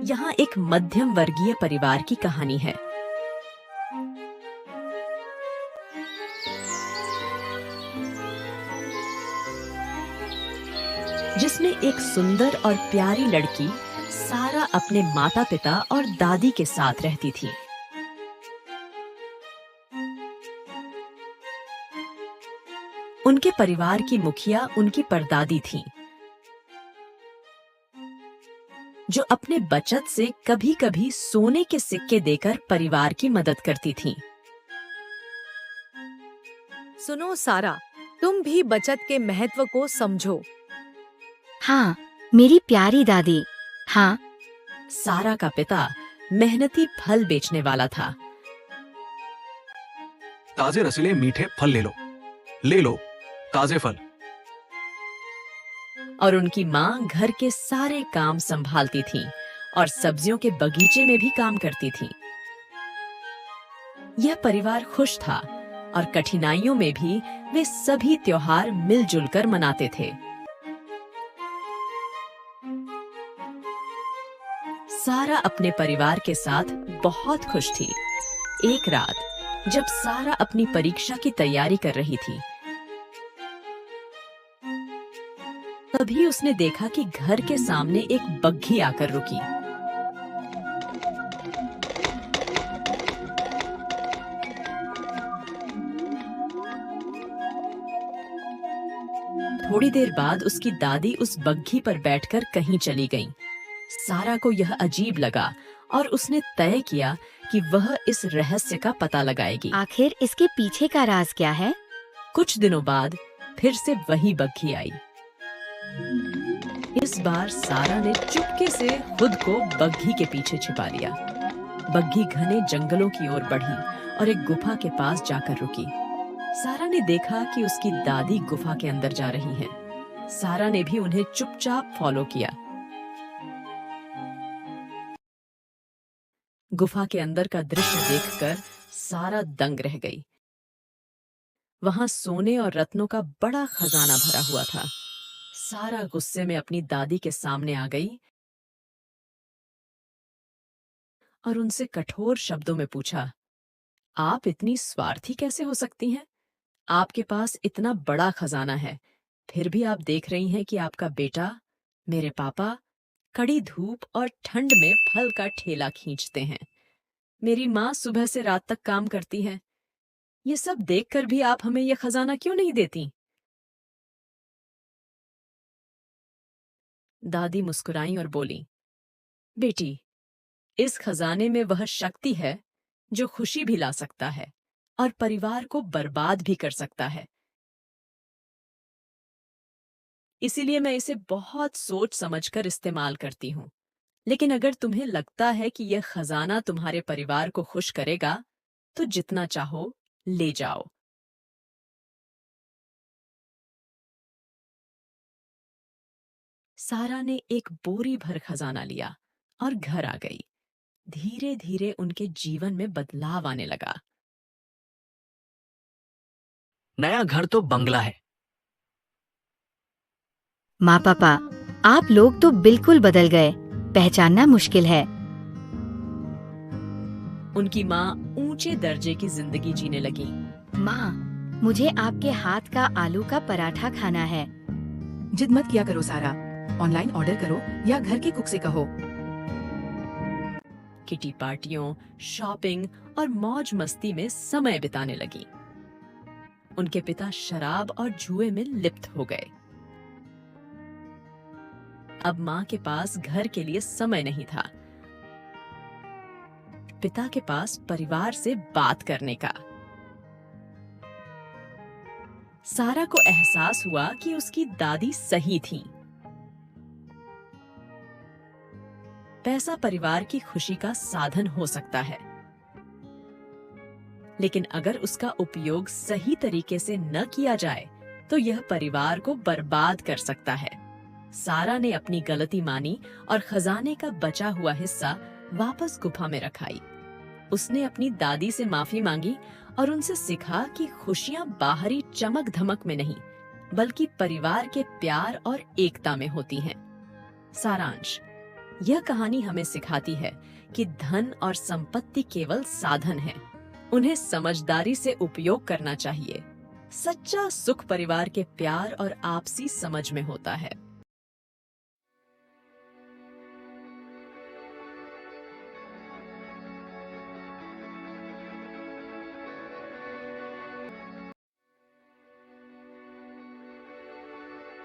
यहाँ एक मध्यम वर्गीय परिवार की कहानी है। जिसमें एक सुंदर और प्यारी लड़की सारा अपने माता पिता और दादी के साथ रहती थी। उनके परिवार की मुखिया उनकी परदादी थीं, जो अपने बचत से कभी-कभी सोने के सिक्के देकर परिवार की मदद करती थीं। सुनो सारा, तुम भी बचत के महत्व को समझो। हाँ, मेरी प्यारी दादी। हाँ, सारा का पिता मेहनती फल बेचने वाला था। ताजे रसीले मीठे फल ले लो ताजे फल। और उनकी माँ घर के सारे काम संभालती थी और सब्जियों के बगीचे में भी काम करती थी। यह परिवार खुश था और कठिनाइयों में भी वे सभी त्योहार मिलजुल कर मनाते थे। सारा अपने परिवार के साथ बहुत खुश थी। एक रात जब सारा अपनी परीक्षा की तैयारी कर रही थी, तभी उसने देखा कि घर के सामने एक बग्घी आकर रुकी। थोड़ी देर बाद उसकी दादी उस बग्घी पर बैठकर कहीं चली गईं। सारा को यह अजीब लगा और उसने तय किया कि वह इस रहस्य का पता लगाएगी। आखिर इसके पीछे का राज क्या है? कुछ दिनों बाद फिर से वही बग्घी आई। इस बार सारा ने चुपके से खुद को बग्घी के पीछे छिपा लिया। बग्घी घने जंगलों की ओर बढ़ी और एक गुफा के पास जाकर रुकी। सारा ने देखा कि उसकी दादी गुफा के अंदर जा रही हैं। सारा ने भी उन्हें चुपचाप फॉलो किया। गुफा के अंदर का दृश्य देखकर सारा दंग रह गई। वहां सोने और रत्नों का बड़ा खजाना भरा हुआ था। सारा गुस्से में अपनी दादी के सामने आ गई और उनसे कठोर शब्दों में पूछा, आप इतनी स्वार्थी कैसे हो सकती हैं? आपके पास इतना बड़ा खजाना है, फिर भी आप देख रही हैं कि आपका बेटा, मेरे पापा, कड़ी धूप और ठंड में फल का ठेला खींचते हैं। मेरी माँ सुबह से रात तक काम करती है। ये सब देखकर भी आप हमें यह खजाना क्यों नहीं देती? दादी मुस्कुराई और बोली, बेटी, इस खजाने में वह शक्ति है जो खुशी भी ला सकता है और परिवार को बर्बाद भी कर सकता है। इसीलिए मैं इसे बहुत सोच समझकर इस्तेमाल करती हूँ। लेकिन अगर तुम्हें लगता है कि यह खजाना तुम्हारे परिवार को खुश करेगा, तो जितना चाहो ले जाओ। सारा ने एक बोरी भर खजाना लिया और घर आ गई। धीरे धीरे उनके जीवन में बदलाव आने लगा। नया घर तो बंगला है। माँ पापा, आप लोग तो बिल्कुल बदल गए। पहचानना मुश्किल है। उनकी माँ ऊंचे दर्जे की जिंदगी जीने लगी। माँ, मुझे आपके हाथ का आलू का पराठा खाना है। जिद मत किया करो सारा, ऑनलाइन ऑर्डर करो या घर के कुक से कहो। किटी पार्टियों, शॉपिंग और मौज मस्ती में समय बिताने लगी। उनके पिता शराब और जुए में लिप्त हो गए। अब माँ के पास घर के लिए समय नहीं था, पिता के पास परिवार से बात करने का। सारा को एहसास हुआ कि उसकी दादी सही थी। पैसा परिवार की खुशी का साधन हो सकता है, लेकिन अगर उसका उपयोग सही तरीके से न किया जाए तो यह परिवार को बर्बाद कर सकता है। सारा ने अपनी गलती मानी और खजाने का बचा हुआ हिस्सा वापस गुफा में रखाई। उसने अपनी दादी से माफी मांगी और उनसे सीखा कि खुशियां बाहरी चमक धमक में नहीं, बल्कि परिवार के प्यार और एकता में होती हैं। सारांश, यह कहानी हमें सिखाती है कि धन और संपत्ति केवल साधन हैं। उन्हें समझदारी से उपयोग करना चाहिए। सच्चा सुख परिवार के प्यार और आपसी समझ में होता है।